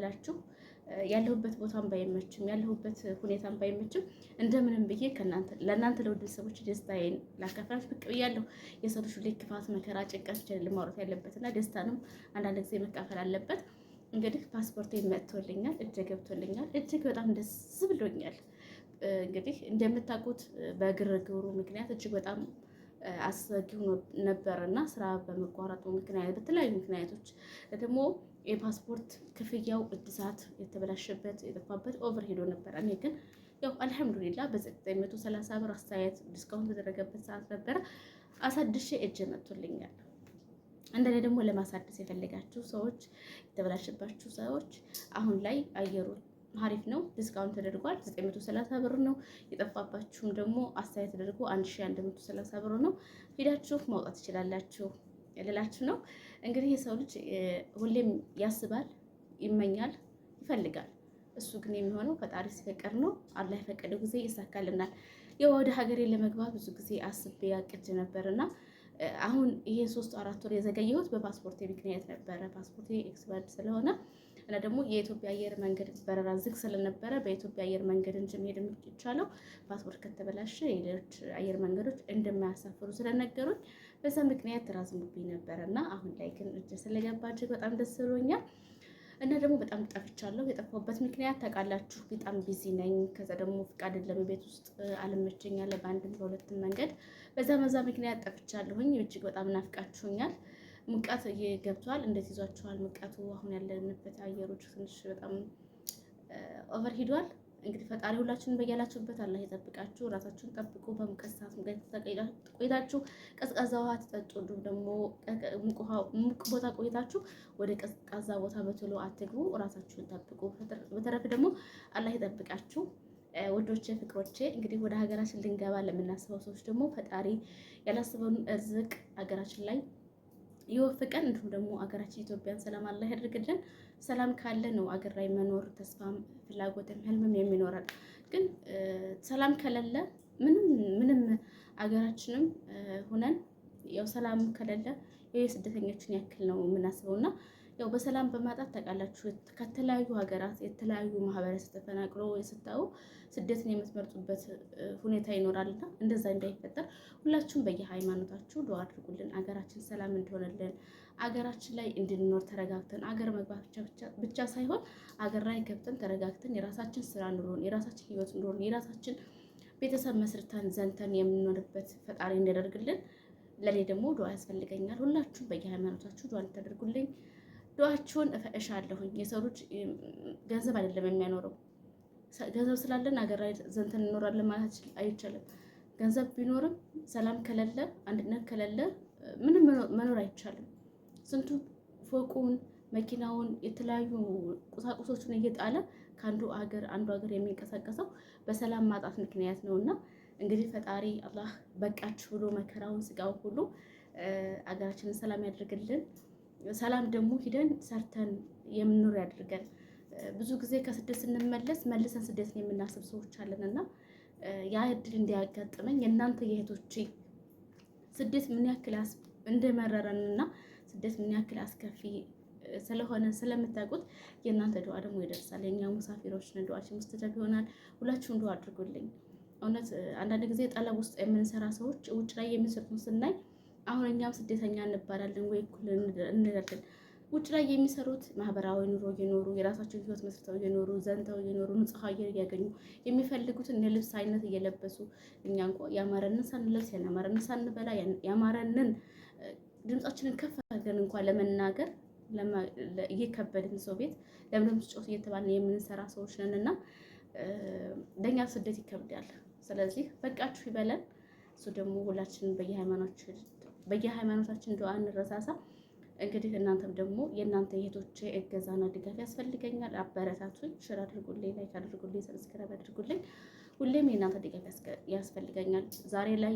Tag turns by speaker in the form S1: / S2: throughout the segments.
S1: ላካፈላችሁ። ያለሁበት ቦታም ባይመችም ያለሁበት ሁኔታም ባይመችም እንደምንም ብዬ ለእናንተ ለውድ ቤተሰቦች ደስታዬን ላካፈላችሁ ብቅ ብያለሁ። የሰው ልጅ ሁሌ ክፋት፣ መከራ፣ ጭንቀት ብቻ ማውራት ያለበትና ደስታንም አንዳንድ ጊዜ መካፈል አለበት። እንግዲህ ፓስፖርቴ መጥቶልኛል፣ እጅ ገብቶልኛል። እጅግ በጣም ደስ ብሎኛል። እንግዲህ እንደምታውቁት በግርግሩ ምክንያት እጅግ በጣም አስጊ ሆኖ ነበርና ስራ በመቋረጡ ምክንያት በተለያዩ ምክንያቶች ደግሞ የፓስፖርት ክፍያው እድሳት የተበላሸበት የጠፋበት ኦቨር ሄዶ ነበር። እኔ ግን ያው አልሐምዱሊላህ በ930 ብር አስተያየት ዲስካውንት በተደረገበት ሰዓት ነበረ አሳድሼ እጅ መጥቶልኛል። እንደኔ ደግሞ ለማሳደስ የፈለጋችሁ ሰዎች የተበላሸባችሁ ሰዎች አሁን ላይ አየሩ አሪፍ ነው። ዲስካውንት ተደርጓል። 930 ብር ነው። የጠፋባችሁም ደግሞ አስተያየት ተደርጎ 1130 ብር ነው። ሄዳችሁ ማውጣት ትችላላችሁ ልላችሁ ነው። እንግዲህ የሰው ልጅ ሁሌም ያስባል፣ ይመኛል፣ ይፈልጋል። እሱ ግን የሚሆነው ፈጣሪ ሲፈቅድ ነው። አላህ የፈቀደው ጊዜ ይሳካልናል። ያው ወደ ሀገሬ ለመግባት ብዙ ጊዜ አስቤ ያቅድ ነበርና አሁን ይሄ 3-4 ወር የዘገየሁት በፓስፖርቴ ምክንያት ነበረ። ፓስፖርቴ ኤክስፓየርድ ስለሆነ እና ደግሞ የኢትዮጵያ አየር መንገድ በረራ ዝግ ስለነበረ በኢትዮጵያ አየር መንገድ እንጂ መሄድ የሚቻለው ፓስፖርት ከተበላሸ የሌሎች አየር መንገዶች እንደማያሳፍሩ ስለነገሩኝ በዛ ምክንያት ተራዝሞብኝ ነበረ እና አሁን ላይ ግን እጅ ስለገባ እጅግ በጣም ደስ ብሎኛል። እና ደግሞ በጣም ጠፍቻለሁ። የጠፋሁበት ምክንያት ታውቃላችሁ፣ በጣም ቢዚ ነኝ። ከዛ ደግሞ ፍቃድ ለቤት ውስጥ አልመቸኛል በአንድም በሁለትም መንገድ። በዛ ምክንያት ጠፍቻለሁኝ። እጅግ በጣም ናፍቃችሁኛል። ሙቀት ገብቷል። እንዴት ይዟችኋል ሙቀቱ? አሁን ያለንበት አየሮች ትንሽ በጣም ኦቨር ሂዷል። እንግዲህ ፈጣሪ ሁላችሁን በያላችሁበት አላህ ይጠብቃችሁ። ራሳችሁን ጠብቁ። በሙቀት ሰዓት ቆይታችሁ ቀዝቃዛ ውሃ ትጠጡ። እንዲሁም ደግሞ ሙቅ ቦታ ቆይታችሁ ወደ ቀዝቃዛ ቦታ በቶሎ አትግቡ። ራሳችሁን ጠብቁ። በተረፈ ደግሞ አላህ ይጠብቃችሁ። ወዶቼ ፍቅሮቼ፣ እንግዲህ ወደ ሀገራችን ልንገባ ለምናስበው ሰዎች ደግሞ ፈጣሪ ያላስበውን እርዝቅ ሀገራችን ላይ ይወፍቀን። እንዲሁም ደግሞ አገራችን ኢትዮጵያን ሰላም አላህ ያደርግልን። ሰላም ካለ ነው አገር ላይ መኖር ተስፋም ፍላጎትም ህልምም የሚኖረን። ግን ሰላም ከሌለ ምንም አገራችንም ሆነን ያው ሰላም ከሌለ የስደተኞችን ያክል ነው የምናስበውና ያው በሰላም በማጣት ታውቃላችሁ ከተለያዩ ሀገራት የተለያዩ ማህበረሰብ ተፈናቅሎ ስታዩ ስደትን የምትመርጡበት ሁኔታ ይኖራልና እንደዛ እንዳይፈጠር ሁላችሁም በየሃይማኖታችሁ ዱዓ አድርጉልን። አገራችን ሰላም እንዲሆንልን፣ አገራችን ላይ እንድንኖር ተረጋግተን አገር መግባት ብቻ ሳይሆን አገር ላይ ገብተን ተረጋግተን የራሳችን ስራ ኑሮን የራሳችን ህይወት ኑሮን የራሳችን ቤተሰብ መስርተን ዘንተን የምንኖርበት ፈጣሪ እንዲያደርግልን። ለኔ ደግሞ ዱዓ ያስፈልገኛል። ሁላችሁም በየሃይማኖታችሁ ዱዓ እንድታደርጉልኝ ዱዓችሁን እፈእሻለሁኝ። የሰው ልጅ ገንዘብ አይደለም የሚያኖረው። ገንዘብ ስላለን አገር ላይ ዘንተን እንኖራለን ማለት አይቻልም። ገንዘብ ቢኖርም ሰላም ከሌለ አንድነት ከሌለ ምንም መኖር አይቻልም። ስንቱ ፎቁን፣ መኪናውን፣ የተለያዩ ቁሳቁሶችን እየጣለ ከአንዱ ሀገር የሚንቀሳቀሰው በሰላም ማጣት ምክንያት ነውና እንግዲህ ፈጣሪ አላህ በቃችሁ ብሎ መከራውን ስጋው ሁሉ አገራችንን ሰላም ያድርግልን። ሰላም ደግሞ ሂደን ሰርተን የምንኖር ያድርገን። ብዙ ጊዜ ከስደት ስንመለስ መልሰን ስደትን የምናስብ ሰዎች አለንና ያ እድል እንዲያጋጥመኝ የእናንተ የእህቶቼ ስደት ምን ያክል እንደመረረንና ስደት ምን ያክል አስከፊ ስለሆነ ስለምታውቁት የእናንተ ዱዓ ደግሞ ይደርሳል። የኛ ሙሳፊሮች ነን፣ ዱዓችን ሙስተጃብ ይሆናል። ሁላችሁም ዱዓ አድርጉልኝ። እውነት አንዳንድ ጊዜ ጠለብ ውስጥ የምንሰራ ሰዎች ውጭ ላይ የሚሰጡን ስናይ አሁን እኛም ስደተኛ እንባላለን ወይ እኩል እንላለን። ውጭ ላይ የሚሰሩት ማህበራዊ ኑሮ እየኖሩ የራሳቸውን ህይወት መስርተው እየኖሩ ዘንተው እየኖሩ ንጹህ አየር እያገኙ የሚፈልጉትን የልብስ አይነት እየለበሱ እኛ እንኳ ያማረንን ሳንለብስ ያማረንን ሳንበላ ያማረንን ድምጻችንን ከፍ አድርገን እንኳን ለመናገር እየከበድን ሰው ቤት ለምለም ስጮት እየተባልን የምንሰራ ሰዎች ነንና ለኛ ስደት ይከብዳል። ስለዚህ በቃችሁ ይበለን። እሱ ደግሞ ሁላችንን በየሃይማኖታችን ዱዓ እንረሳሳ። እንግዲህ እናንተም ደግሞ የእናንተ የእህቶቼ እገዛና ድጋፍ ያስፈልገኛል። አበረታቱኝ፣ ሼር አድርጉልኝ፣ ላይክ አድርጉልኝ፣ ሰብስክራይብ አድርጉልኝ። ሁሌም የእናንተ ድጋፍ ያስፈልገኛል። ዛሬ ላይ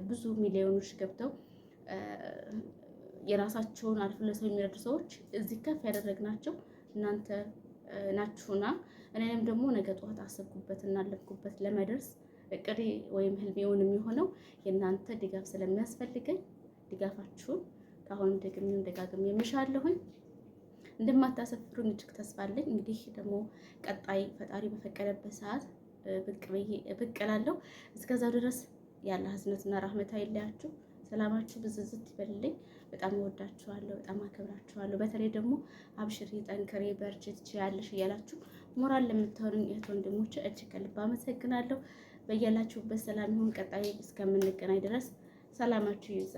S1: ብዙ ሚሊዮኖች ገብተው የራሳቸውን አልፎ ለሰው የሚረዱ ሰዎች እዚህ ከፍ ያደረግናቸው እናንተ ናችሁና እኔም ደግሞ ነገ ጠዋት አሰብኩበትና አለፍኩበት ለመድረስ እቅዴ ወይም ህልሜውን የሚሆነው የእናንተ ድጋፍ ስለሚያስፈልገኝ ድጋፋችሁን ከአሁንም ደግሜ የምሻለሁኝ። እንደማታሰፍሩኝ እጅግ ተስፋ አለኝ። እንግዲህ ደግሞ ቀጣይ ፈጣሪ በፈቀደበት ሰዓት ብቅ እላለሁ። እስከዛው ድረስ ያለ ህዝነትና ራህመት አይለያችሁ። ሰላማችሁ ብዝዝት ይበልልኝ። በጣም እወዳችኋለሁ፣ በጣም አከብራችኋለሁ። በተለይ ደግሞ አብሽሪ፣ ጠንክሬ፣ በርቺ፣ ትችያለሽ እያላችሁ ሞራል ለምታወሩኝ እህት ወንድሞቼ እጅግ ከልብ አመሰግናለሁ። በያላችሁበት ሰላም ይሁን። ቀጣይ እስከምንገናኝ ድረስ ሰላማችሁ ይብዛ።